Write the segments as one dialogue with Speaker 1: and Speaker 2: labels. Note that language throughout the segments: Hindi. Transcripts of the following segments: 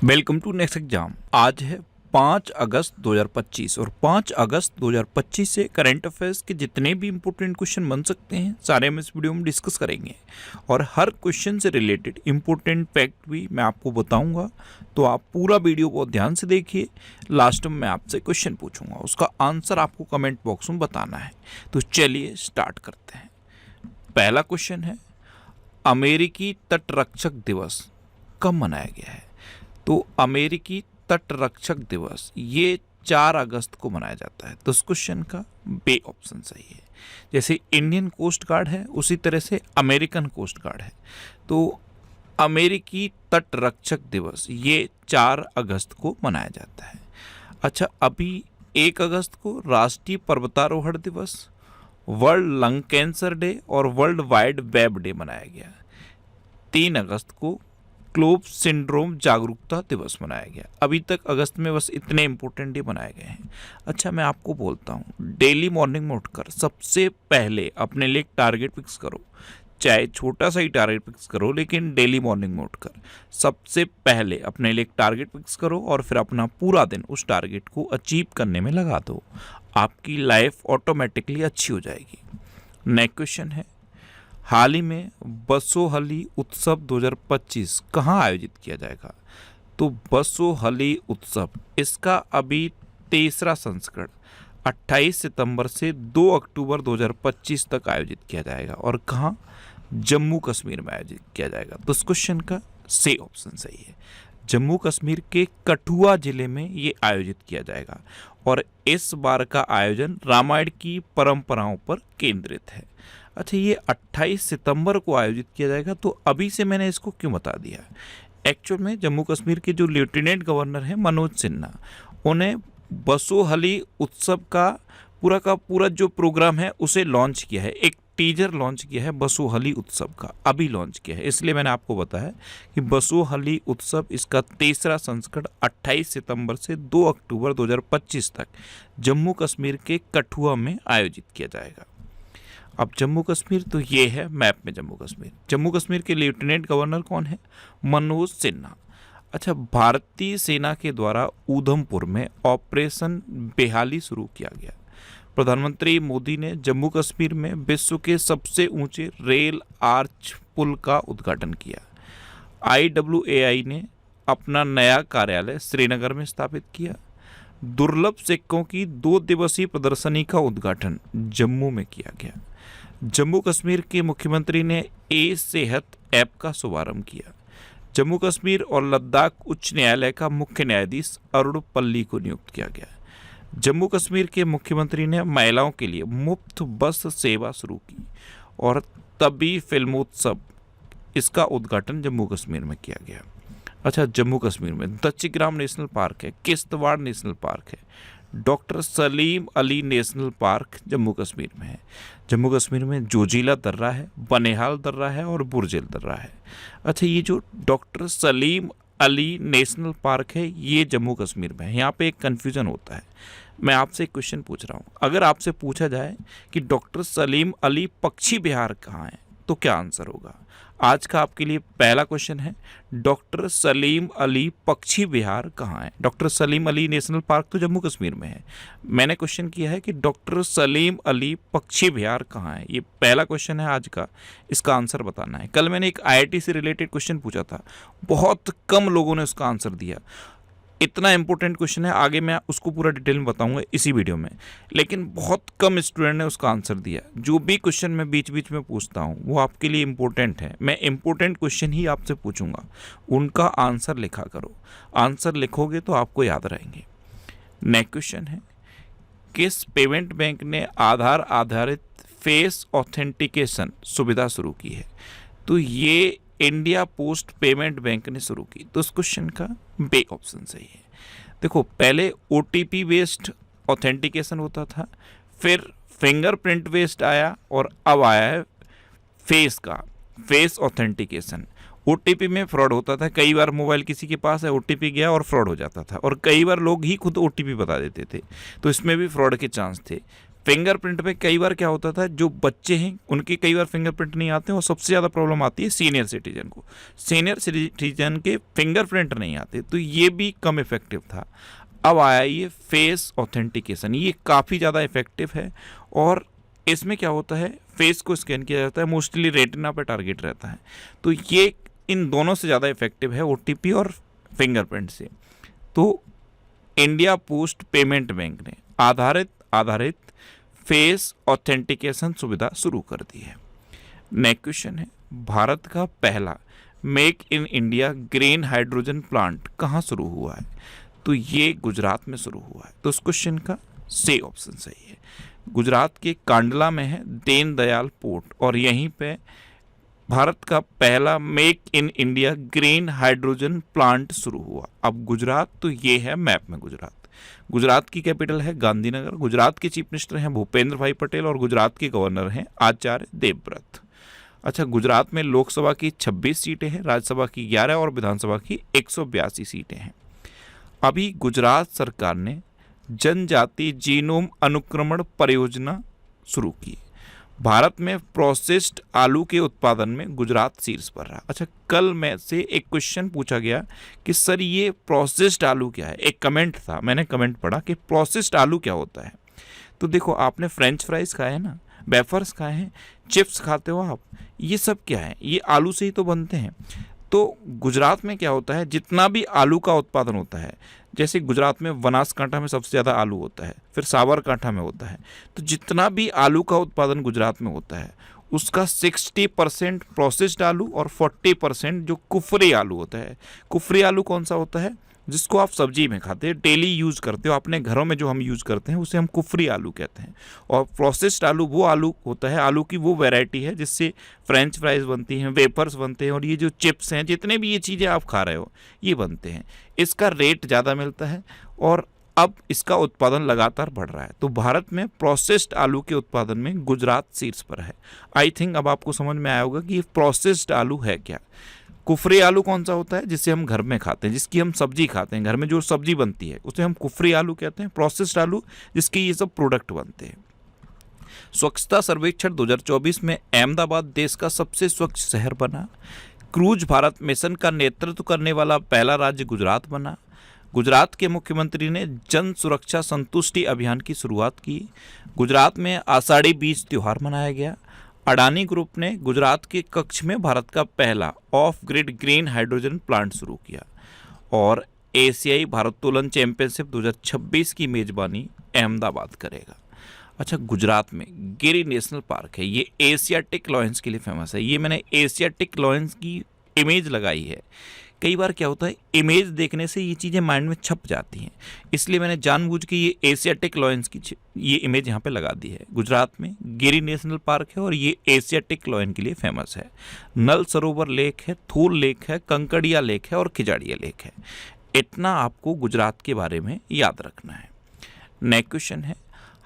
Speaker 1: Welcome to next exam. आज है 5 अगस्त 2025 और 5 अगस्त 2025 से करंट अफेयर्स के जितने भी इंपॉर्टेंट क्वेश्चन बन सकते हैं सारे हम इस वीडियो में डिस्कस करेंगे और हर क्वेश्चन से रिलेटेड इंपॉर्टेंट फैक्ट भी मैं आपको बताऊंगा। तो आप पूरा वीडियो को ध्यान से देखिए। लास्ट में मैं आपसे क्वेश्चन पूछूंगा, उसका आंसर आपको कमेंट बॉक्स में बताना है। तो चलिए स्टार्ट करते हैं। पहला क्वेश्चन है, अमेरिकी तटरक्षक दिवस कब मनाया गया है? तो अमेरिकी तटरक्षक दिवस ये 4 अगस्त को मनाया जाता है। तो इस क्वेश्चन का बे ऑप्शन सही है। जैसे इंडियन कोस्ट गार्ड है उसी तरह से अमेरिकन कोस्ट गार्ड है। तो अमेरिकी तटरक्षक दिवस ये 4 अगस्त को मनाया जाता है। अच्छा, अभी 1 अगस्त को राष्ट्रीय पर्वतारोहण दिवस, वर्ल्ड लंग कैंसर डे और वर्ल्ड वाइड वेब डे मनाया गया। 3 अगस्त को क्लोव सिंड्रोम जागरूकता दिवस मनाया गया। अभी तक अगस्त में बस इतने इंपॉर्टेंट डे बनाए गए हैं। अच्छा, मैं आपको बोलता हूँ, डेली मॉर्निंग में उठकर सबसे पहले अपने लिए एक टारगेट फिक्स करो। चाहे छोटा सा ही टारगेट फिक्स करो, लेकिन डेली मॉर्निंग में उठकर सबसे पहले अपने लिए एक टारगेट फिक्स करो और फिर अपना पूरा दिन उस टारगेट को अचीव करने में लगा दो। आपकी लाइफ ऑटोमेटिकली अच्छी हो जाएगी। नेक्स्ट क्वेश्चन है, हाल ही में बसोहली उत्सव 2025 कहाँ आयोजित किया जाएगा? तो बसोहली उत्सव इसका अभी 3रा संस्करण 28 सितंबर से 2 अक्टूबर 2025 तक आयोजित किया जाएगा। और कहाँ? जम्मू कश्मीर में आयोजित किया जाएगा। तो इस क्वेश्चन का सी ऑप्शन सही है। जम्मू कश्मीर के कठुआ जिले में ये आयोजित किया जाएगा और इस बार का आयोजन रामायण की परंपराओं पर केंद्रित है। अच्छा, ये 28 सितंबर को आयोजित किया जाएगा। तो अभी से मैंने इसको क्यों बता दिया? एक्चुअल में जम्मू कश्मीर के जो लेफ्टिनेंट गवर्नर हैं मनोज सिन्हा, उन्हें बसोहली उत्सव का पूरा जो प्रोग्राम है उसे लॉन्च किया है। एक टीजर लॉन्च किया है बसोहली उत्सव का, अभी लॉन्च किया है। इसलिए मैंने आपको बताया कि बसोहली उत्सव इसका 3रा संस्करण 28 सितंबर से 2 अक्टूबर 2025 तक जम्मू कश्मीर के कठुआ में आयोजित किया जाएगा। अब जम्मू कश्मीर तो ये है मैप में जम्मू कश्मीर। जम्मू कश्मीर के लेफ्टिनेंट गवर्नर कौन है? मनोज सिन्हा। अच्छा, भारतीय सेना के द्वारा ऊधमपुर में ऑपरेशन बेहाली शुरू किया गया। प्रधानमंत्री मोदी ने जम्मू कश्मीर में विश्व के सबसे ऊंचे रेल आर्च पुल का उद्घाटन किया। IAAI ने अपना नया कार्यालय श्रीनगर में स्थापित किया। दुर्लभ सिक्कों की 2 दिवसीय प्रदर्शनी का उद्घाटन जम्मू में किया गया। जम्मू कश्मीर के मुख्यमंत्री ने सेहत ऐप का शुभारंभ किया। जम्मू कश्मीर और लद्दाख उच्च न्यायालय का मुख्य न्यायाधीश अरुण पल्ली को नियुक्त किया गया। जम्मू कश्मीर के मुख्यमंत्री ने महिलाओं के लिए मुफ्त बस सेवा शुरू की और तभी फिल्मोत्सव इसका उद्घाटन जम्मू कश्मीर में किया गया। अच्छा, जम्मू कश्मीर में दच्चीग्राम नेशनल पार्क है, किश्तवाड़ नेशनल पार्क है, doctor Salim Ali national park Jammu Kashmir में है। जम्मू कश्मीर में जोजिला दर्रा है, बनिहाल दर्रा है और बुरजेल दर्रा है। अच्छा, ये जो doctor Salim Ali national park है ये जम्मू कश्मीर में है। यहाँ पे एक कन्फ्यूजन होता है। मैं आपसे एक क्वेश्चन पूछ रहा हूँ, अगर आपसे पूछा जाए कि डॉक्टर सलीम अली पक्षी विहार कहाँ है तो क्या आंसर होगा? आज का आपके लिए पहला क्वेश्चन है, डॉक्टर सलीम अली पक्षी विहार कहाँ है? Doctor Salim Ali national park तो जम्मू कश्मीर में है। मैंने क्वेश्चन किया है कि डॉक्टर सलीम अली पक्षी विहार कहाँ है। ये पहला क्वेश्चन है आज का, इसका आंसर बताना है। कल मैंने एक IIT से रिलेटेड क्वेश्चन पूछा था, बहुत कम लोगों ने उसका आंसर दिया। इतना इंपॉर्टेंट क्वेश्चन है, आगे मैं उसको पूरा डिटेल में बताऊंगा इसी वीडियो में, लेकिन बहुत कम स्टूडेंट ने उसका आंसर दिया। जो भी क्वेश्चन मैं बीच बीच में पूछता हूँ वो आपके लिए इंपॉर्टेंट है। मैं इंपॉर्टेंट क्वेश्चन ही आपसे पूछूंगा, उनका आंसर लिखा करो। आंसर लिखोगे तो आपको याद रहेंगे। नेक्स्ट क्वेश्चन है, किस पेमेंट बैंक ने आधार आधारित फेस ऑथेंटिकेशन सुविधा शुरू की है? तो ये इंडिया पोस्ट पेमेंट बैंक ने शुरू की। तो इस क्वेश्चन का बे ऑप्शन सही है। देखो, पहले OTP बेस्ड ऑथेंटिकेशन होता था, फिर फिंगरप्रिंट बेस्ड आया और अब आया है फेस ऑथेंटिकेशन। OTP में फ्रॉड होता था, कई बार मोबाइल किसी के पास है, OTP गया और फ्रॉड हो जाता था, और कई बार लोग ही खुद OTP बता देते थे, तो इसमें भी फ्रॉड के चांस थे। फिंगरप्रिंट में कई बार क्या होता था, जो बच्चे हैं उनके कई बार फिंगरप्रिंट नहीं आते हैं, और सबसे ज़्यादा प्रॉब्लम आती है सीनियर सिटीजन को। सीनियर सिटीजन के फिंगरप्रिंट नहीं आते, तो ये भी कम इफेक्टिव था। अब आया ये फेस ऑथेंटिकेशन, ये काफ़ी ज़्यादा इफेक्टिव है। और इसमें क्या होता है, फेस को स्कैन किया जाता है, मोस्टली रेटिना पे टारगेट रहता है, तो ये इन दोनों से ज़्यादा इफेक्टिव है OTP और फिंगरप्रिंट से। तो इंडिया पोस्ट पेमेंट बैंक ने आधारित फेस ऑथेंटिकेशन सुविधा शुरू कर दी है। नेक्स्ट क्वेश्चन है, भारत का पहला make in India green hydrogen plant कहाँ शुरू हुआ है? तो ये गुजरात में शुरू हुआ है। तो उस क्वेश्चन का सी ऑप्शन सही है। गुजरात के कांडला में है दीन दयाल पोर्ट, और यहीं पे भारत का पहला make in India green hydrogen plant शुरू हुआ। अब गुजरात तो ये है मैप में गुजरात की कैपिटल है गांधीनगर, गुजरात के चीफ मिनिस्टर हैं भूपेंद्र भाई पटेल, और गुजरात के गवर्नर हैं आचार्य देवव्रत। अच्छा, गुजरात में लोकसभा की 26 सीटें हैं, राज्यसभा की 11 और विधानसभा की 182 सीटें हैं। अभी गुजरात सरकार ने जनजाति जीनोम अनुक्रमण परियोजना शुरू की। भारत में प्रोसेस्ड आलू के उत्पादन में गुजरात शीर्ष पर रहा। अच्छा, कल में से एक क्वेश्चन पूछा गया कि सर ये प्रोसेस्ड आलू क्या है। एक कमेंट था, मैंने कमेंट पढ़ा कि प्रोसेस्ड आलू क्या होता है। तो देखो, आपने फ्रेंच फ्राइज खाए हैं ना, वेफर्स खाए हैं, चिप्स खाते हो आप, ये सब क्या है, ये आलू से ही तो बनते हैं। तो गुजरात में क्या होता है, जितना भी आलू का उत्पादन होता है, जैसे गुजरात में बनासकांठा में सबसे ज़्यादा आलू होता है, फिर साबरकांठा में होता है, तो जितना भी आलू का उत्पादन गुजरात में होता है उसका 60% प्रोसेस्ड आलू और 40% जो कुफरी आलू होता है। कुफरी आलू कौन सा होता है, जिसको आप सब्जी में खाते हैं, डेली यूज़ करते हो अपने घरों में, जो हम यूज़ करते हैं उसे हम कुफरी आलू कहते हैं। और प्रोसेस्ड आलू वो आलू होता है, आलू की वो वैरायटी है जिससे फ्रेंच फ्राइज बनती हैं, वेपर्स बनते हैं, और ये जो चिप्स हैं, जितने भी ये चीज़ें आप खा रहे हो ये बनते हैं। इसका रेट ज़्यादा मिलता है और अब इसका उत्पादन लगातार बढ़ रहा है। तो भारत में प्रोसेस्ड आलू के उत्पादन में गुजरात शीर्ष पर है। आई थिंक अब आपको समझ में आया होगा कि ये प्रोसेस्ड आलू है क्या। कुफरी आलू कौन सा होता है, जिसे हम घर में खाते हैं, जिसकी हम सब्जी खाते हैं, घर में जो सब्जी बनती है उसे हम कुफरी आलू कहते हैं। प्रोसेस्ड आलू जिसके ये सब प्रोडक्ट बनते हैं। स्वच्छता सर्वेक्षण 2024 में अहमदाबाद देश का सबसे स्वच्छ शहर बना। क्रूज भारत मिशन का नेतृत्व करने वाला पहला राज्य गुजरात बना। गुजरात के मुख्यमंत्री ने जन सुरक्षा संतुष्टि अभियान की शुरुआत की। गुजरात में आषाढ़ी बीज त्योहार मनाया गया। अडानी ग्रुप ने गुजरात के कच्छ में भारत का पहला of grid green hydrogen plant शुरू किया। और एशियाई भारोत्तोलन चैंपियनशिप 2026 की मेजबानी अहमदाबाद करेगा। अच्छा, गुजरात में गिरी नेशनल पार्क है, ये एशियाटिक लॉयंस के लिए फेमस है। ये मैंने एशियाटिक लॉयंस की इमेज लगाई है। कई बार क्या होता है, इमेज देखने से ये चीज़ें माइंड में छप जाती हैं, इसलिए मैंने जानबूझ के ये एशियाटिक लॉयंस की ये इमेज यहाँ पे लगा दी है। गुजरात में गिरी नेशनल पार्क है और ये एशियाटिक लॉयन के लिए फेमस है। नल सरोवर लेक है, थूल लेक है, कंकड़िया लेक है और खिजाड़िया लेक है। इतना आपको गुजरात के बारे में याद रखना है। नेक्स्ट क्वेश्चन है,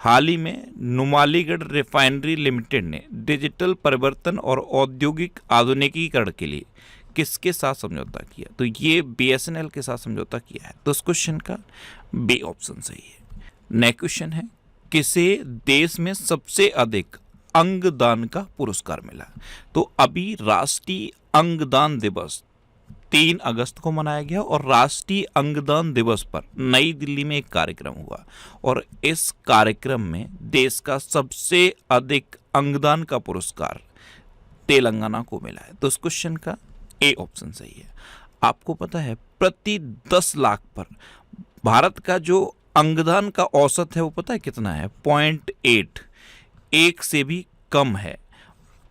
Speaker 1: हाल ही में नुमालीगढ़ रिफाइनरी लिमिटेड ने डिजिटल परिवर्तन और औद्योगिक आधुनिकीकरण के लिए किसके साथ समझौता किया? तो ये BSNL के साथ समझौता किया है। तो इस क्वेश्चन का बी ऑप्शन सही है। नेक्स्ट क्वेश्चन है, किसे देश में सबसे अधिक अंगदान का पुरस्कार मिला? तो अभी राष्ट्रीय अंगदान दिवस 3 अगस्त को मनाया गया और राष्ट्रीय अंगदान दिवस पर नई दिल्ली में एक कार्यक्रम हुआ और इस कार्यक्रम में देश का सबसे अधिक अंगदान का पुरस्कार तेलंगाना को मिला है। तो इस क्वेश्चन का ए ऑप्शन सही है। आपको पता है, प्रति 10 लाख पर भारत का जो अंगदान का औसत है वो पता है कितना है? 0.8, एक से भी कम है।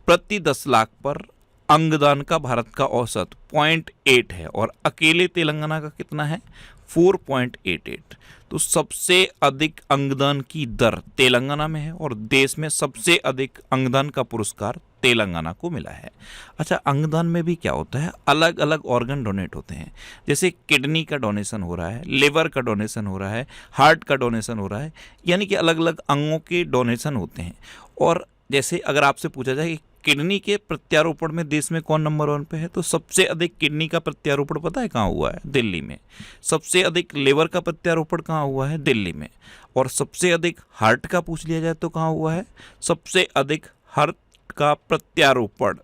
Speaker 1: प्रति 10 लाख पर अंगदान का भारत का औसत 0.8 है और अकेले तेलंगाना का कितना है? 4.88। तो सबसे अधिक अंगदान की दर तेलंगाना में है और देश में सबसे अधिक अंगदान का पुरस्कार तेलंगाना को मिला है। अच्छा, अंगदान में भी क्या होता है, अलग अलग ऑर्गन डोनेट होते हैं। जैसे किडनी का डोनेशन हो रहा है, लिवर का डोनेशन हो रहा है, हार्ट का डोनेशन हो रहा है, यानी कि अलग अलग अंगों के डोनेशन होते हैं। और जैसे अगर आपसे पूछा जाए कि किडनी के प्रत्यारोपण में देश में कौन नंबर 1 पे है? तो सबसे अधिक किडनी का प्रत्यारोपण पता है कहाँ हुआ है? दिल्ली में। सबसे अधिक लिवर का प्रत्यारोपण कहाँ हुआ है? दिल्ली में। और सबसे अधिक हार्ट का पूछ लिया जाए तो कहाँ हुआ है? सबसे अधिक हार्ट का प्रत्यारोपण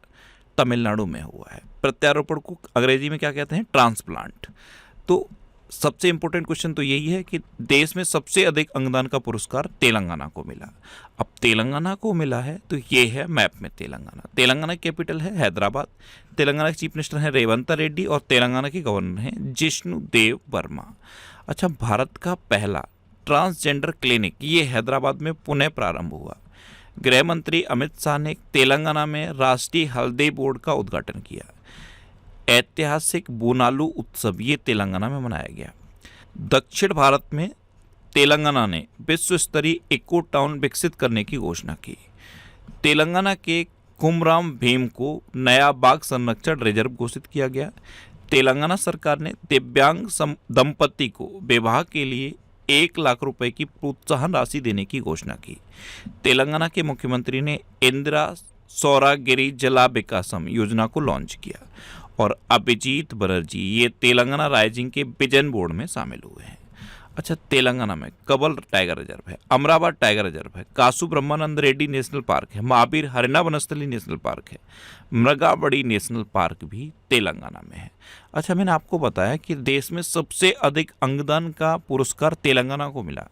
Speaker 1: तमिलनाडु में हुआ है। प्रत्यारोपण को अंग्रेजी में क्या कहते हैं? ट्रांसप्लांट। तो सबसे इंपॉर्टेंट क्वेश्चन तो यही है कि देश में सबसे अधिक अंगदान का पुरस्कार तेलंगाना को मिला। अब तेलंगाना को मिला है तो ये है मैप में तेलंगाना। तेलंगाना की कैपिटल है हैदराबाद। तेलंगाना के चीफ मिनिस्टर हैं रेवंत रेड्डी और तेलंगाना के गवर्नर हैं जिष्णु देव वर्मा। अच्छा, भारत का पहला ट्रांसजेंडर क्लिनिक ये हैदराबाद में पुनः प्रारंभ हुआ। गृह मंत्री अमित शाह ने तेलंगाना में राष्ट्रीय हल्दी बोर्ड का उद्घाटन किया। ऐतिहासिक बोनालू उत्सव ये तेलंगाना में मनाया गया। दक्षिण भारत में तेलंगाना ने विश्व स्तरीय इको टाउन विकसित करने की घोषणा की। तेलंगाना के कुमराम भीम को नया बाघ संरक्षण रिजर्व घोषित किया गया। तेलंगाना सरकार ने दिव्यांग दंपति को विवाह के लिए 1 लाख रुपए की प्रोत्साहन राशि देने की घोषणा की। तेलंगाना के मुख्यमंत्री ने इंदिरा सौरागिरी जला विकासम योजना को लॉन्च किया। और अभिजीत बनर्जी ये तेलंगाना राइजिंग के विजन बोर्ड में शामिल हुए हैं। अच्छा, तेलंगाना में कबल टाइगर रिजर्व है, अमरावती टाइगर रिजर्व है, कासु ब्रह्मानंद रेड्डी नेशनल पार्क है, महावीर हरिना वनस्थली नेशनल पार्क है, मृगावड़ी नेशनल पार्क भी तेलंगाना में है। अच्छा, मैंने आपको बताया कि देश में सबसे अधिक अंगदान का पुरस्कार तेलंगाना को मिला।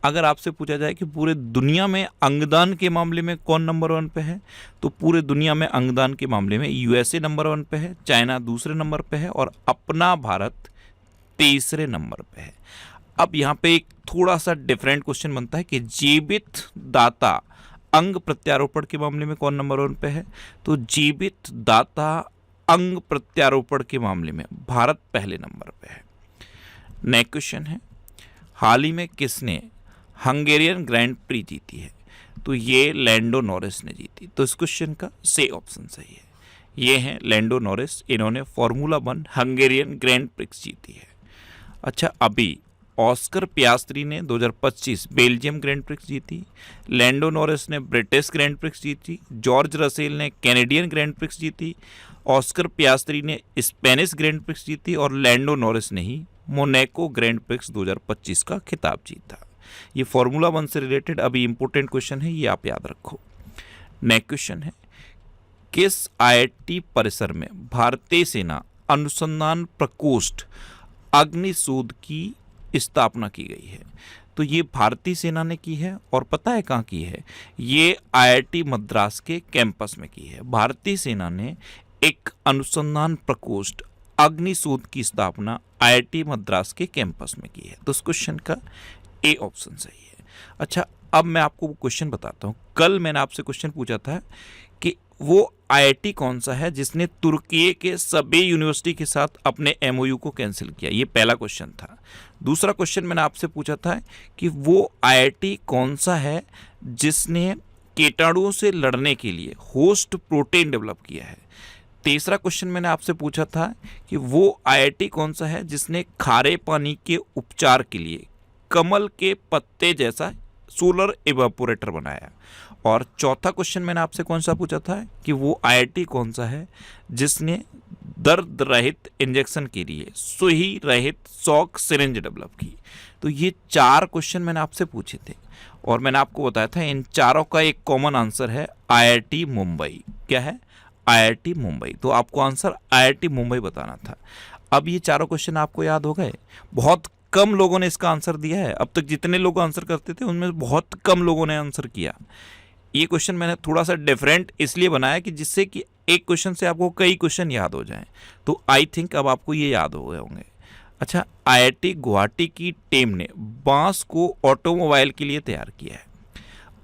Speaker 1: अगर आपसे पूछा जाए कि पूरे दुनिया में अंगदान के मामले में कौन नंबर 1 पे है, तो पूरे दुनिया में अंगदान के मामले में यूएसए नंबर 1 पे है, चाइना दूसरे नंबर पे है और अपना भारत तीसरे नंबर पे है। अब यहाँ पे एक थोड़ा सा डिफरेंट क्वेश्चन बनता है कि जीवित दाता अंग प्रत्यारोपण के मामले में कौन नंबर 1 पे है? तो जीवित दाता अंग प्रत्यारोपण के मामले में भारत पहले नंबर पे है। नेक्स्ट क्वेश्चन है, हाल ही में किसने हंगेरियन ग्रैंड प्री जीती है? तो ये लैंडो नॉरिस ने जीती। तो इस क्वेश्चन का सी ऑप्शन सही है। ये हैं लैंडो नॉरिस, इन्होंने फार्मूला 1 हंगेरियन ग्रैंड प्रिक्स जीती है। अच्छा, अभी ऑस्कर पियास्त्री ने 2025 बेल्जियम ग्रैंड प्रिक्स जीती, लैंडो नॉरिस ने ब्रिटिश ग्रैंड प्रिक्स जीती, जॉर्ज रसेल ने कैनेडियन ग्रैंड प्रिक्स जीती, ऑस्कर पियास्त्री ने स्पेनिश ग्रैंड प्रिक्स जीती और लैंडो नॉरिस ने ही मोनाको ग्रैंड प्रिक्स 2025 का खिताब जीता। ये फार्मूला 1 से रिलेटेड अभी इंपॉर्टेंट क्वेश्चन है, ये आप याद रखो। नेक्स्ट क्वेश्चन है, किस आईआईटी परिसर में भारतीय सेना अनुसंधान प्रकोष्ठ अग्निशोध की स्थापना की गई है? तो ये भारतीय सेना ने की है और पता है कहाँ की है? ये आईआईटी मद्रास के कैंपस में की है। भारतीय सेना ने एक अनुसंधान प्रकोष्ठ अग्निशोध की स्थापना आईआईटी मद्रास के कैंपस में की है। तो इस क्वेश्चन का ए ऑप्शन सही है। अच्छा, अब मैं आपको क्वेश्चन बताता हूँ। कल मैंने आपसे क्वेश्चन पूछा था कि वो आईआईटी कौन सा है जिसने तुर्की के सभी यूनिवर्सिटी के साथ अपने एमओयू को कैंसिल किया। ये पहला क्वेश्चन था। दूसरा क्वेश्चन मैंने आपसे पूछा था कि वो आईआईटी कौन सा है जिसने कीटाणुओं से लड़ने के लिए होस्ट प्रोटीन डेवलप किया है। तीसरा क्वेश्चन मैंने आपसे पूछा था कि वो आईआईटी कौन सा है जिसने खारे पानी के उपचार के लिए कमल के पत्ते जैसा सोलर इवेपोरेटर बनाया। और चौथा क्वेश्चन मैंने आपसे कौन सा पूछा था कि वो आईआईटी कौन सा है जिसने दर्द रहित इंजेक्शन के लिए सुई रहित शॉक सिरिंज डेवलप की। तो ये 4 क्वेश्चन मैंने आपसे पूछे थे और मैंने आपको बताया था इन चारों का एक कॉमन आंसर है आईआईटी मुंबई। क्या है? आईआईटी मुंबई। तो आपको आंसर आईआईटी मुंबई बताना था। अब ये चारों क्वेश्चन आपको याद हो गए। बहुत कम लोगों ने इसका आंसर दिया है। अब तक जितने लोग आंसर करते थे उनमें बहुत कम लोगों ने आंसर किया। ये क्वेश्चन मैंने थोड़ा सा डिफरेंट इसलिए बनाया कि जिससे कि एक क्वेश्चन से आपको कई क्वेश्चन याद हो जाएं। तो आई थिंक अब आपको ये याद हो गए होंगे। अच्छा, आईआईटी गुवाहाटी की टीम ने बांस को ऑटोमोबाइल के लिए तैयार किया है।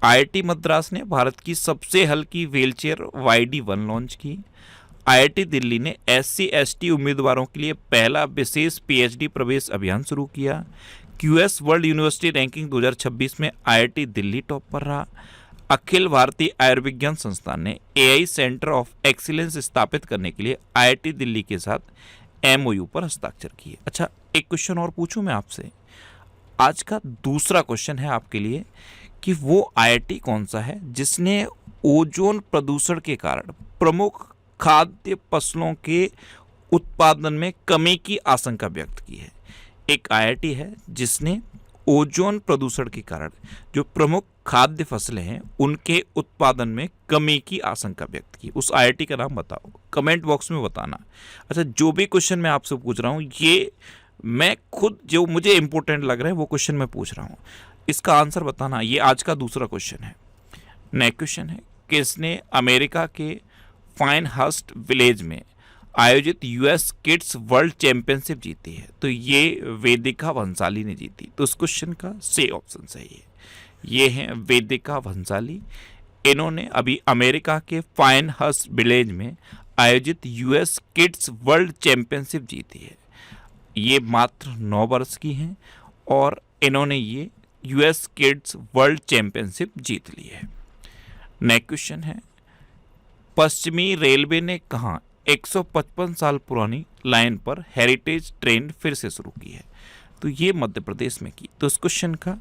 Speaker 1: आईआईटी मद्रास ने भारत की सबसे हल्की व्हीलचेयर YD1 लॉन्च की। आईआईटी दिल्ली ने SC/ST उम्मीदवारों के लिए पहला विशेष PhD प्रवेश अभियान शुरू किया। QS वर्ल्ड यूनिवर्सिटी रैंकिंग 2026 में आईआईटी दिल्ली टॉप पर रहा। अखिल भारतीय आयुर्विज्ञान संस्थान ने AI सेंटर ऑफ एक्सीलेंस स्थापित करने के लिए आईआईटी दिल्ली के साथ MOU पर हस्ताक्षर किए। अच्छा, एक क्वेश्चन और पूछूं मैं आपसे। आज का दूसरा क्वेश्चन है आपके लिए कि वो आईआईटी कौन सा है जिसने ओजोन प्रदूषण के कारण प्रमुख खाद्य फसलों के उत्पादन में कमी की आशंका व्यक्त की है। एक आईआईटी है जिसने ओजोन प्रदूषण के कारण जो प्रमुख खाद्य फसलें हैं उनके उत्पादन में कमी की आशंका व्यक्त की। उस आईआईटी का नाम बताओ, कमेंट बॉक्स में बताना। अच्छा, जो भी क्वेश्चन मैं आपसे पूछ रहा हूँ ये मैं खुद जो मुझे इंपॉर्टेंट लग रहा है वो क्वेश्चन मैं पूछ रहा हूँ, इसका आंसर बताना। ये आज का दूसरा क्वेश्चन है। नेक्स्ट क्वेश्चन है, किसने अमेरिका के फाइनहर्स्ट विलेज में आयोजित यूएस किड्स वर्ल्ड चैंपियनशिप जीती है? तो ये वेदिका भंसाली ने जीती। तो उस क्वेश्चन का सी ऑप्शन सही है। ये हैं वेदिका भंसाली। इन्होंने अभी अमेरिका के फाइनहर्स्ट विलेज में आयोजित यूएस किड्स वर्ल्ड चैंपियनशिप जीती है। ये मात्र 9 वर्ष की हैं और इन्होंने ये यूएस किड्स वर्ल्ड चैंपियनशिप जीत ली है। नेक्स्ट क्वेश्चन है, पश्चिमी रेलवे ने कहाँ 155 साल पुरानी लाइन पर हेरिटेज ट्रेन फिर से शुरू की है? तो ये मध्य प्रदेश में की। तो इस क्वेश्चन का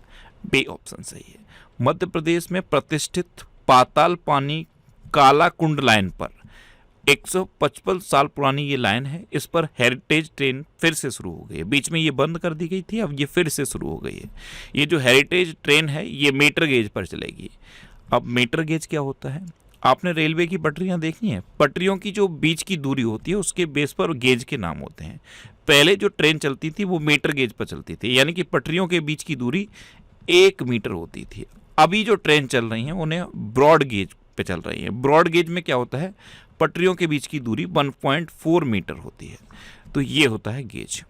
Speaker 1: बी ऑप्शन सही है। मध्य प्रदेश में प्रतिष्ठित पाताल पानी कालाकुंड लाइन पर 155 साल पुरानी ये लाइन है। इस पर हेरिटेज ट्रेन फिर से शुरू हो गई है। बीच में ये बंद कर दी गई थी, अब ये फिर से शुरू हो गई है। ये जो हेरिटेज ट्रेन है ये मीटर गेज पर चलेगी। अब मीटर गेज क्या होता है? आपने रेलवे की पटरियां देखी हैं, पटरियों की जो बीच की दूरी होती है उसके बेस पर गेज के नाम होते हैं। पहले जो ट्रेन चलती थी वो मीटर गेज पर चलती थी, यानी कि पटरियों के बीच की दूरी 1 मीटर होती थी। अभी जो ट्रेन चल रही हैं उन्हें ब्रॉड गेज पे चल रही हैं। ब्रॉड गेज में क्या होता है? पटरियों के बीच की दूरी 1.4 मीटर होती है। तो ये होता है गेज।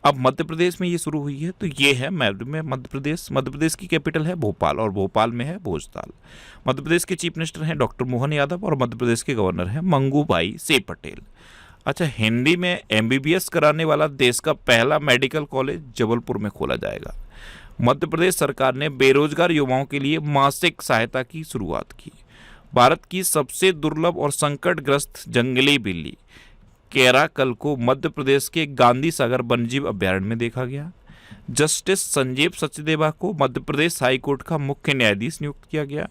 Speaker 1: अब मध्य प्रदेश में ये शुरू हुई है, तो ये है मध्य प्रदेश। मध्य प्रदेश की कैपिटल है भोपाल और भोपाल में है भोजताल। मध्य प्रदेश के चीफ मिनिस्टर हैं डॉक्टर मोहन यादव और मध्य प्रदेश के गवर्नर हैं मंगूभाई से पटेल। अच्छा, हिंदी में एमबीबीएस कराने वाला देश का पहला मेडिकल कॉलेज जबलपुर में खोला जाएगा। मध्य प्रदेश सरकार ने बेरोजगार युवाओं के लिए मासिक सहायता की शुरुआत की। भारत की सबसे दुर्लभ और संकटग्रस्त जंगली बिल्ली कैराकल को मध्य प्रदेश के गांधी सागर वन्यजीव अभ्यारण्य में देखा गया। जस्टिस संजीव सचदेवा को मध्य प्रदेश हाईकोर्ट का मुख्य न्यायाधीश नियुक्त किया गया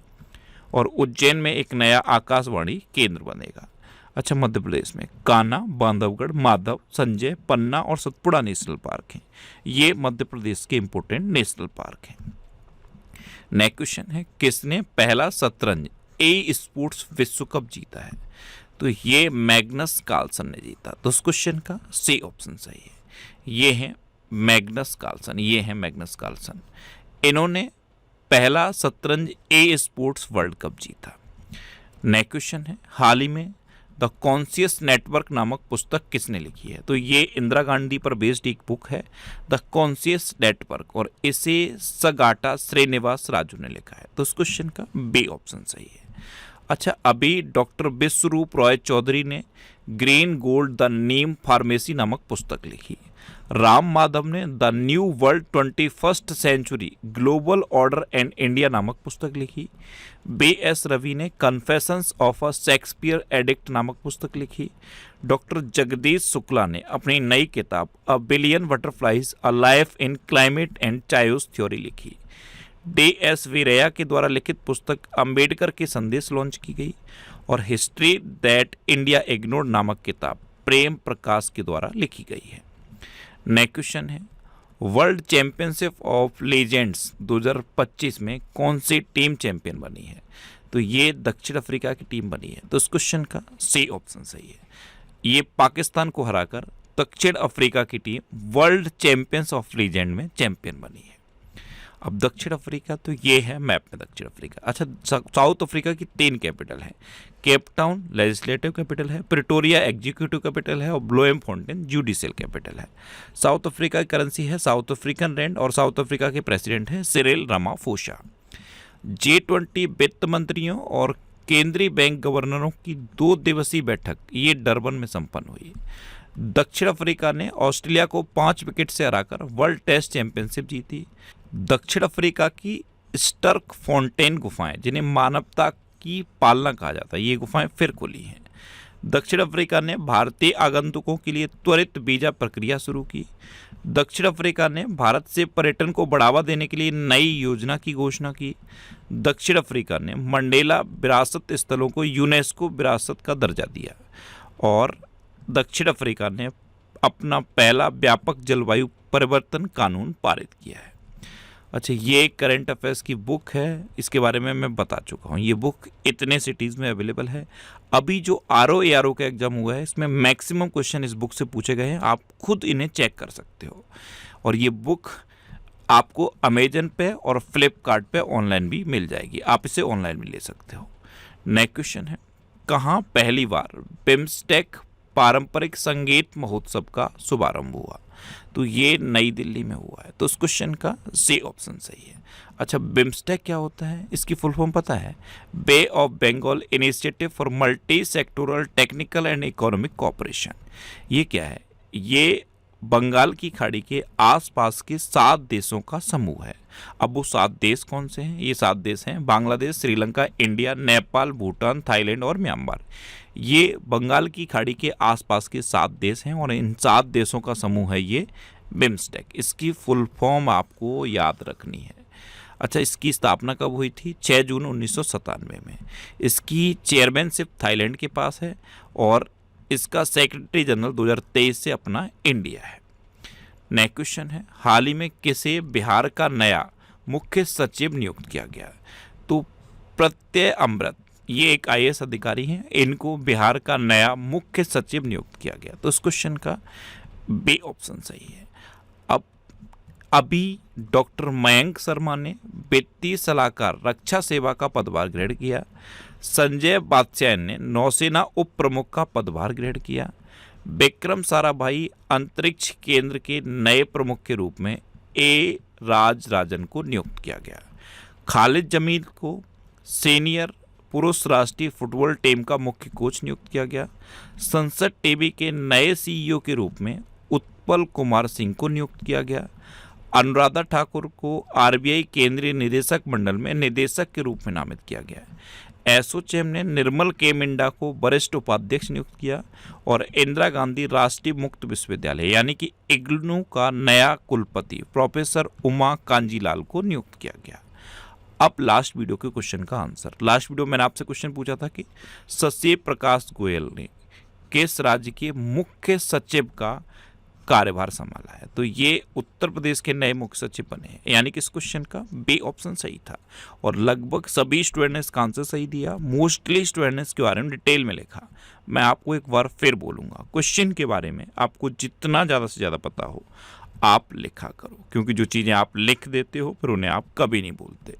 Speaker 1: और उज्जैन में एक नया आकाशवाणी केंद्र बनेगा। अच्छा, मध्य प्रदेश में कान्हा, बांधवगढ़, माधव, संजय, पन्ना और सतपुड़ा नेशनल पार्क हैं। ये मध्य प्रदेश के इंपोर्टेंट नेशनल पार्क हैं। नेक्स्ट क्वेश्चन है, किसने पहला शतरंज ए स्पोर्ट्स विश्व कप जीता है? तो ये मैग्नस कार्लसन ने जीता। तो उस क्वेश्चन का सी ऑप्शन सही है। ये है मैग्नस कार्लसन। ये है मैग्नस कार्लसन। इन्होंने पहला शतरंज ए स्पोर्ट्स वर्ल्ड कप जीता। नेक्स्ट क्वेश्चन है, हाल ही में द कॉन्शियस नेटवर्क नामक पुस्तक किसने लिखी है? तो ये इंदिरा गांधी पर बेस्ड एक बुक है, द कॉन्शियस नेटवर्क, और इसे सगाटा श्रीनिवास राजू ने लिखा है। तो उस क्वेश्चन का बी ऑप्शन सही है। अच्छा, अभी डॉक्टर विश्वरूप रॉय चौधरी ने green gold the neem pharmacy नामक पुस्तक लिखी। राम माधव ने the new world 21st century global order and India नामक पुस्तक लिखी। बी.एस. रवि ने confessions of a Shakespeare addict नामक पुस्तक लिखी। डॉक्टर जगदीश शुक्ला ने अपनी नई किताब a billion butterflies a life in climate and Chaayos theory लिखी। डी.एस. वीरैया के द्वारा लिखित पुस्तक अंबेडकर के संदेश लॉन्च की गई और हिस्ट्री दैट इंडिया इग्नोर्ड नामक किताब प्रेम प्रकाश के द्वारा लिखी गई है। नेक्स्ट क्वेश्चन है, वर्ल्ड चैंपियनशिप ऑफ लीजेंड्स 2025 में कौन सी टीम चैंपियन बनी है? तो ये दक्षिण अफ्रीका की टीम बनी है। तो इस क्वेश्चन का सी ऑप्शन सही है। ये पाकिस्तान को हराकर दक्षिण अफ्रीका की team world champions of legend में चैंपियन बनी है। अब दक्षिण अफ्रीका, तो ये है मैप में दक्षिण अफ्रीका। अच्छा, साउथ अफ्रीका की 3 कैपिटल है। केप टाउन लेजिस्लेटिव कैपिटल है, प्रिटोरिया एग्जीक्यूटिव कैपिटल है और ब्लोएमफोंटेन जुडिशियल कैपिटल है। साउथ अफ्रीका की करेंसी है साउथ अफ्रीकन रैंड और साउथ अफ्रीका के प्रेसिडेंट हैं सिरिल रामाफोसा। G20 वित्त मंत्रियों और केंद्रीय बैंक गवर्नरों की 2 दिवसीय बैठक ये डरबन में संपन्न हुई। दक्षिण अफ्रीका ने ऑस्ट्रेलिया को 5 विकेट से हराकर वर्ल्ड टेस्ट चैंपियनशिप जीती। दक्षिण अफ्रीका की स्टर्क फोंटेन गुफाएं, जिन्हें मानवता की पालना कहा जाता है, ये गुफाएं फिर खुली हैं। दक्षिण अफ्रीका ने भारतीय आगंतुकों के लिए त्वरित वीजा प्रक्रिया शुरू की। दक्षिण अफ्रीका ने भारत से पर्यटन को बढ़ावा देने के लिए नई योजना की घोषणा की। दक्षिण अफ्रीका ने मंडेला विरासत स्थलों को यूनेस्को विरासत का दर्जा दिया। और दक्षिण अफ्रीका ने अपना पहला व्यापक जलवायु परिवर्तन कानून पारित किया है। अच्छा, ये करंट अफेयर्स की बुक है, इसके बारे में मैं बता चुका हूँ। ये बुक इतने सिटीज़ में अवेलेबल है। अभी जो RO का एग्ज़ाम हुआ है, इसमें मैक्सिमम क्वेश्चन इस बुक से पूछे गए हैं। आप खुद इन्हें चेक कर सकते हो। और ये बुक आपको अमेजन पे और फ्लिपकार्ट पे ऑनलाइन भी मिल जाएगी। आप इसे ऑनलाइन भी ले सकते हो। नेक्स्ट क्वेश्चन है, कहाँ पहली बार बिम्स्टेक पारंपरिक संगीत महोत्सव का शुभारंभ हुआ? तो ये नई दिल्ली में हुआ है। तो उस क्वेश्चन का सी ऑप्शन सही है। अच्छा, बिम्स्टेक क्या होता है? इसकी फुल फॉर्म पता है? Bay of Bengal initiative for multi sectoral technical and economic cooperation. ये क्या है? ये बंगाल की खाड़ी के आसपास के 7 देशों का समूह है। अब वो 7 देश कौन से हैं? ये 7 देश हैं बांग्लादेश, श्रीलंका, इंडिया, नेपाल, भूटान, थाईलैंड और म्यांमार। ये बंगाल की खाड़ी के आसपास के 7 देश हैं और इन 7 देशों का समूह है ये बिम्स्टेक। इसकी फुल फॉर्म आपको याद रखनी है। अच्छा, इसकी स्थापना कब हुई थी? 6 जून 1997 में। इसकी चेयरमैनशिप थाईलैंड के पास है और इसका सेक्रेटरी जनरल 2023 से अपना इंडिया है। नेक्स्ट क्वेश्चन है, हाल ही में किसे बिहार का नया मुख्य सचिव नियुक्त किया गया? तो प्रत्यय अमृत, ये एक IAS अधिकारी हैं, इनको बिहार का नया मुख्य सचिव नियुक्त किया गया। तो इस क्वेश्चन का बी ऑप्शन सही है। अब अभी डॉक्टर मयंक शर्मा ने वित्तीय सलाहकार रक्षा सेवा का पदभार ग्रहण किया। संजय बादशाह ने नौसेना उप प्रमुख का पदभार ग्रहण किया। विक्रम साराभाई अंतरिक्ष केंद्र के नए प्रमुख के रूप में A राजराजन को नियुक्त किया गया। खालिद जमील को सीनियर पुरुष राष्ट्रीय फुटबॉल टीम का मुख्य कोच नियुक्त किया गया। संसद टीवी के नए CEO के रूप में उत्पल कुमार सिंह को नियुक्त किया गया। अनुराधा ठाकुर को RBI केंद्रीय निदेशक मंडल में निदेशक के रूप में नामित किया गया। एसोचैम ने निर्मल के मिंडा को वरिष्ठ उपाध्यक्ष नियुक्त किया और इंदिरा गांधी राष्ट्रीय मुक्त विश्वविद्यालय यानी कि इग्नू का नया कुलपति प्रोफेसर उमा कांजीलाल को नियुक्त किया गया। अब लास्ट वीडियो के क्वेश्चन का आंसर। लास्ट वीडियो मैंने आपसे क्वेश्चन पूछा था कि शशि प्रकाश गोयल ने किस राज्य के मुख्य सचिव का कार्यभार संभाला है? तो ये उत्तर प्रदेश के नए मुख्य सचिव बने हैं, यानी कि इस क्वेश्चन का बी ऑप्शन सही था। और लगभग सभी स्टूडेंट ने इसका आंसर सही दिया। मोस्टली स्टूडेंट ने इसके बारे में डिटेल में लिखा। मैं आपको एक बार फिर बोलूँगा, क्वेश्चन के बारे में आपको जितना ज़्यादा से ज़्यादा पता हो आप लिखा करो, क्योंकि जो चीज़ें आप लिख देते हो फिर उन्हें आप कभी नहीं भूलते।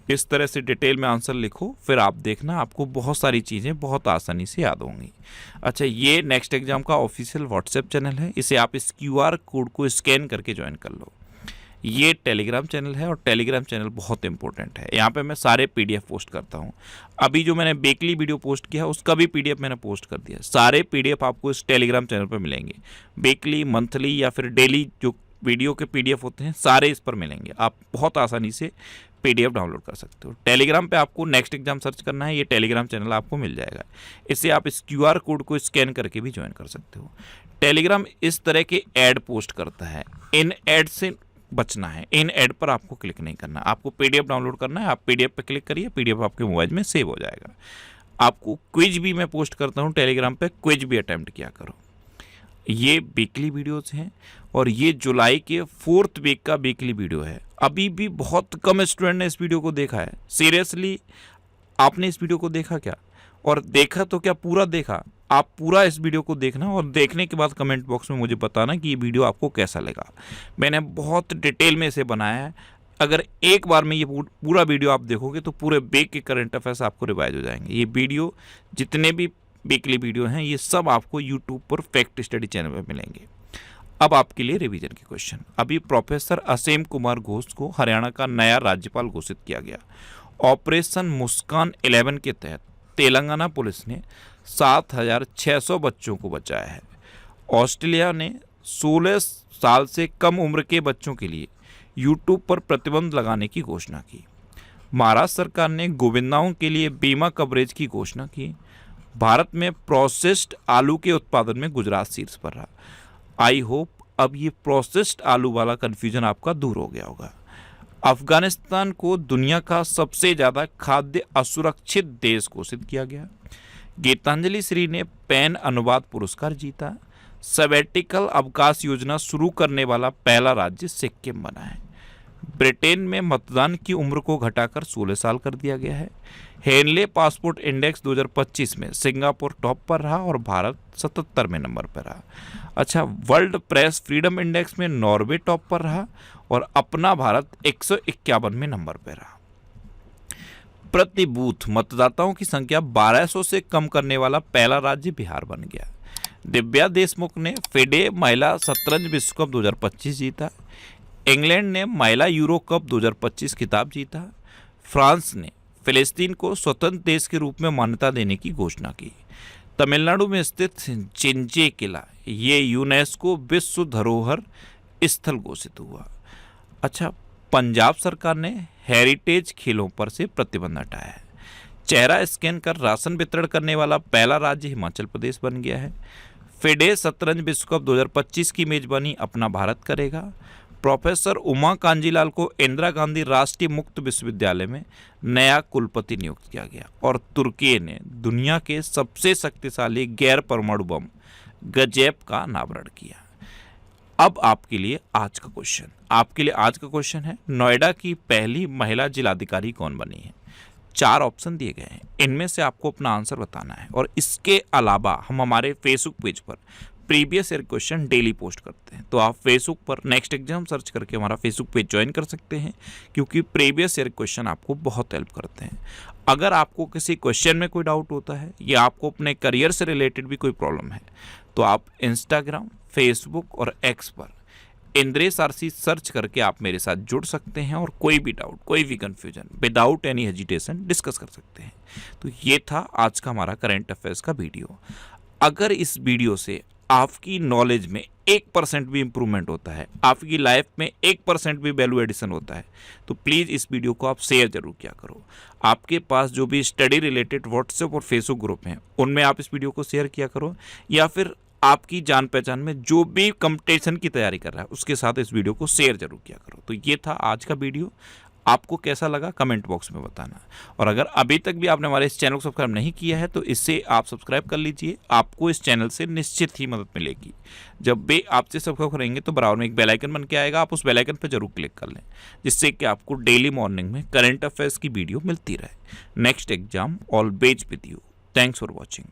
Speaker 1: इस तरह से डिटेल में आंसर लिखो, फिर आप देखना आपको बहुत सारी चीज़ें बहुत आसानी से याद होंगी। अच्छा, ये नेक्स्ट एग्जाम का ऑफिशियल व्हाट्सएप चैनल है, इसे आप इस QR कोड को स्कैन करके ज्वाइन कर लो। ये टेलीग्राम चैनल है और टेलीग्राम चैनल बहुत इंपॉर्टेंट है। यहाँ पे मैं सारे PDF पोस्ट करता हूँ। अभी जो मैंने वीकली वीडियो पोस्ट किया उसका भी PDF मैंने पोस्ट कर दिया। सारे PDF आपको इस टेलीग्राम चैनल पर मिलेंगे। वीकली, मंथली या फिर डेली जो वीडियो के PDF होते हैं सारे इस पर मिलेंगे। आप बहुत आसानी से PDF डाउनलोड कर सकते हो। टेलीग्राम पे आपको नेक्स्ट एग्जाम सर्च करना है, ये टेलीग्राम चैनल आपको मिल जाएगा। इससे आप इस QR कोड को स्कैन करके भी ज्वाइन कर सकते हो। टेलीग्राम इस तरह के ऐड पोस्ट करता है, इन ऐड से बचना है। इन ऐड पर आपको क्लिक नहीं करना, आपको PDF डाउनलोड करना है। आप PDF पे क्लिक करिए, PDF आपके मोबाइल में सेव हो जाएगा। आपको क्विज भी मैं पोस्ट करता हूँ टेलीग्राम पे, क्विज भी अटेम्प्ट किया करो। ये वीकली वीडियोस हैं और ये जुलाई के 4th वीक का वीकली वीडियो है। अभी भी बहुत कम स्टूडेंट ने इस वीडियो को देखा है। सीरियसली, आपने इस वीडियो को देखा क्या? और देखा तो क्या पूरा देखा? आप पूरा इस वीडियो को देखना और देखने के बाद कमेंट बॉक्स में मुझे बताना कि ये वीडियो आपको कैसा लगा। मैंने बहुत डिटेल में इसे बनाया है। अगर एक बार में ये पूरा वीडियो आप देखोगे तो पूरे वीक के करंट अफेयर्स आपको रिवाइज हो जाएंगे। ये वीडियो जितने भी वीकली वीडियो हैं ये सब आपको यूट्यूब पर फैक्ट स्टडी चैनल पर मिलेंगे। अब आपके लिए रिवीजन के क्वेश्चन। अभी प्रोफेसर असीम कुमार घोष को हरियाणा का नया राज्यपाल घोषित किया गया। ऑपरेशन मुस्कान 11 के तहत तेलंगाना पुलिस ने 7,600 बच्चों को बचाया है। ऑस्ट्रेलिया ने 16 साल से कम उम्र के बच्चों के लिए यूट्यूब पर प्रतिबंध लगाने की घोषणा की। महाराष्ट्र सरकार ने गोविंदाओं के लिए बीमा कवरेज की घोषणा की। भारत में प्रोसेस्ड आलू के उत्पादन में गुजरात शीर्ष पर रहा। आई होप अब ये प्रोसेस्ड आलू वाला कन्फ्यूजन आपका दूर हो गया होगा। अफगानिस्तान को दुनिया का सबसे ज़्यादा खाद्य असुरक्षित देश घोषित किया गया। गीतांजलि श्री ने पेन अनुवाद पुरस्कार जीता। सबैटिकल अवकाश योजना शुरू करने वाला पहला राज्य सिक्किम बना है। ब्रिटेन में मतदान की उम्र को घटाकर 16 साल कर दिया गया है। हेनले पासपोर्ट इंडेक्स 2025 में सिंगापुर टॉप पर रहा और भारत 77वें नंबर पर रहा। अच्छा, वर्ल्ड प्रेस फ्रीडम इंडेक्स में नॉर्वे टॉप पर रहा और अपना भारत 151वें नंबर पर रहा। प्रति बूथ मतदाताओं की संख्या 1200 से कम करने वाला पहला राज्य बिहार बन गया। दिव्या देशमुख ने फेडे महिला शतरंज विश्व कप 2025 जीता। इंग्लैंड ने महिला यूरो कप 2025 खिताब जीता। फ्रांस ने फिलिस्तीन को स्वतंत्र देश के रूप में मान्यता देने की घोषणा की। तमिलनाडु में स्थित चिंचे किला ये यूनेस्को विश्व धरोहर स्थल घोषित हुआ। अच्छा, पंजाब सरकार ने हेरिटेज खेलों पर से प्रतिबंध हटाया है। चेहरा स्कैन कर राशन वितरण करने वाला पहला राज्य हिमाचल प्रदेश बन गया है। फेडे शतरंज विश्व कप 2025 की मेजबानी अपना भारत करेगा। प्रोफेसर उमा कांजीलाल को इंदिरा गांधी राष्ट्रीय मुक्त विश्वविद्यालय में नया कुलपति नियुक्त किया गया। और तुर्की ने दुनिया के सबसे शक्तिशाली गैर परमाणु बम गजेब का अनावरण किया। अब आपके लिए आज का क्वेश्चन है, नोएडा की पहली महिला जिलाधिकारी कौन बनी है? 4 ऑप्शन दिए गए हैं, इनमें से आपको अपना आंसर बताना है। और इसके अलावा हम हमारे फेसबुक पेज पर previous year question daily post करते हैं, तो आप फेसबुक पर नेक्स्ट एग्जाम सर्च करके हमारा फेसबुक पेज ज्वाइन कर सकते हैं, क्योंकि प्रीवियस ईयर क्वेश्चन आपको बहुत हेल्प करते हैं। अगर आपको किसी क्वेश्चन में कोई डाउट होता है या आपको अपने करियर से रिलेटेड भी कोई प्रॉब्लम है, तो आप इंस्टाग्राम, फेसबुक और एक्स पर इंद्रेश आरसी सर्च करके आप मेरे साथ जुड़ सकते हैं और कोई भी डाउट, कोई भी confusion without any hesitation discuss कर सकते हैं। तो ये था आज का हमारा करंट अफेयर्स का वीडियो। अगर इस वीडियो से आपकी नॉलेज में 1% भी इम्प्रूवमेंट होता है, आपकी लाइफ में 1% भी वैल्यू एडिशन होता है, तो प्लीज़ इस वीडियो को आप शेयर जरूर किया करो। आपके पास जो भी स्टडी रिलेटेड व्हाट्सएप और फेसबुक ग्रुप हैं, उनमें आप इस वीडियो को शेयर किया करो, या फिर आपकी जान पहचान में जो भी कंपटीशन की तैयारी कर रहा है उसके साथ इस वीडियो को शेयर जरूर किया करो। तो ये था आज का वीडियो, आपको कैसा लगा कमेंट बॉक्स में बताना। और अगर अभी तक भी आपने हमारे इस चैनल को सब्सक्राइब नहीं किया है तो इससे आप सब्सक्राइब कर लीजिए, आपको इस चैनल से निश्चित ही मदद मिलेगी। जब भी आपसे सब्सक्राइब करेंगे तो बराबर में एक बेल आइकन बन के आएगा, आप उस बेल आइकन पर जरूर क्लिक कर लें, जिससे कि आपको डेली मॉर्निंग में करंट अफेयर्स की वीडियो मिलती रहे। Next exam always with you. Thanks for watching.